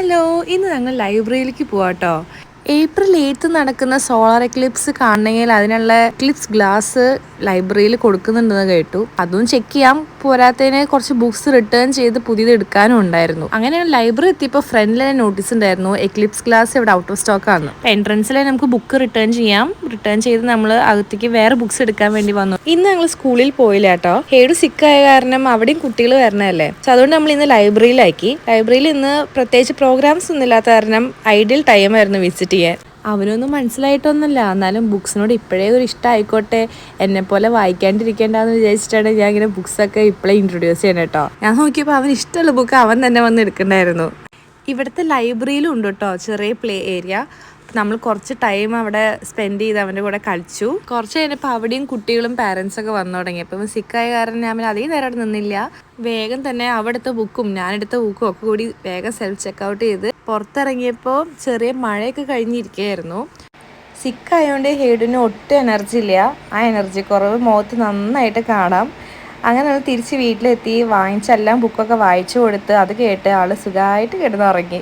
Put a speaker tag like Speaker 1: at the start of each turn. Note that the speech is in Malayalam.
Speaker 1: ഹലോ, ഇന്ന് ഞങ്ങൾ ലൈബ്രറിയിലേക്ക് പോവാട്ടോ. ഏപ്രിൽ 8 നടക്കുന്ന സോളാർ എക്ലിപ്സ് കാണണമെങ്കിൽ അതിനുള്ള എക്ലിപ്സ് ഗ്ലാസ് ലൈബ്രറിയിൽ കൊടുക്കുന്നുണ്ടെന്ന് കേട്ടു. അതും ചെക്ക് ചെയ്യാം. പോരാത്തതിന് കുറച്ച് ബുക്സ് റിട്ടേൺ ചെയ്ത് പുതിയത് എടുക്കാനും ഉണ്ടായിരുന്നു. അങ്ങനെയാണ് ലൈബ്രറി എത്തിയപ്പോൾ ഫ്രണ്ടിൽ നോട്ടീസ് ഉണ്ടായിരുന്നു, എക്ലിപ്സ് ഗ്ലാസ് ഇവിടെ ഔട്ട് ഓഫ് സ്റ്റോക്ക് ആണ്. എൻട്രൻസിൽ നമുക്ക് ബുക്ക് റിട്ടേൺ ചെയ്യാം. റിട്ടേൺ ചെയ്ത് നമ്മൾ അകത്തേക്ക് വേറെ ബുക്സ് എടുക്കാൻ വേണ്ടി വന്നു. ഇന്ന് ഞങ്ങൾ സ്കൂളിൽ പോയില്ല കേട്ടോ. ഹേഡു സിക്കായ കാരണം അവിടെയും കുട്ടികൾ വരണല്ലേ. അതുകൊണ്ട് നമ്മൾ ഇന്ന് ലൈബ്രറിയിലാക്കി. ലൈബ്രറിയിൽ ഇന്ന് പ്രത്യേകിച്ച് പ്രോഗ്രാംസ് ഒന്നും ഇല്ലാത്ത കാരണം ഐഡിയൽ ടൈം ആയിരുന്നു വിസിറ്റ് ചെയ്യാൻ. അവനൊന്നും മനസ്സിലായിട്ടൊന്നുമില്ല, എന്നാലും ബുക്സിനോട് ഇപ്പോഴേ ഒരു ഇഷ്ടമായിക്കോട്ടെ, എന്നെപ്പോലെ വായിക്കാണ്ടിരിക്കേണ്ടെന്ന് വിചാരിച്ചിട്ടാണ് ഞാൻ ഇങ്ങനെ ബുക്സൊക്കെ ഇപ്പോഴേ ഇൻട്രൊഡ്യൂസ് ചെയ്യണം കേട്ടോ. ഞാൻ നോക്കിയപ്പോൾ അവന് ഇഷ്ടമുള്ള ബുക്ക് അവൻ തന്നെ വന്ന് എടുക്കണ്ടായിരുന്നു. ഇവിടുത്തെ ലൈബ്രറിയിലും ഉണ്ട് കേട്ടോ ചെറിയ പ്ലേ ഏരിയ. നമ്മൾ കുറച്ച് ടൈം അവിടെ സ്പെൻഡ് ചെയ്ത് അവൻ്റെ കൂടെ കളിച്ചു. കുറച്ച് കഴിഞ്ഞപ്പോൾ അവിടെയും കുട്ടികളും പാരൻസൊക്കെ വന്നു തുടങ്ങി. അപ്പം സിക്കായ കാരണം ഞാൻ അധികം നേരം അവിടെ നിന്നില്ല. വേഗം തന്നെ അവിടുത്തെ ബുക്കും ഞാനെടുത്ത ബുക്കും ഒക്കെ കൂടി വേഗം സെൽഫ് ചെക്കൗട്ട് ചെയ്ത് പുറത്തിറങ്ങിയപ്പോൾ ചെറിയ മഴയൊക്കെ കഴിഞ്ഞിരിക്കുകയായിരുന്നു. സിക്കായതുകൊണ്ട് ഹേഡിന് ഒട്ടും എനർജി ഇല്ല. ആ എനർജി കുറവ് മുഖത്ത് നന്നായിട്ട് കാണാം. അങ്ങനെ നമ്മൾ തിരിച്ച് വീട്ടിലെത്തി വാങ്ങിച്ചെല്ലാം ബുക്കൊക്കെ വായിച്ചു കൊടുത്ത് അത് കേട്ട് ആൾ സുഖമായിട്ട് കിടന്നുറങ്ങി.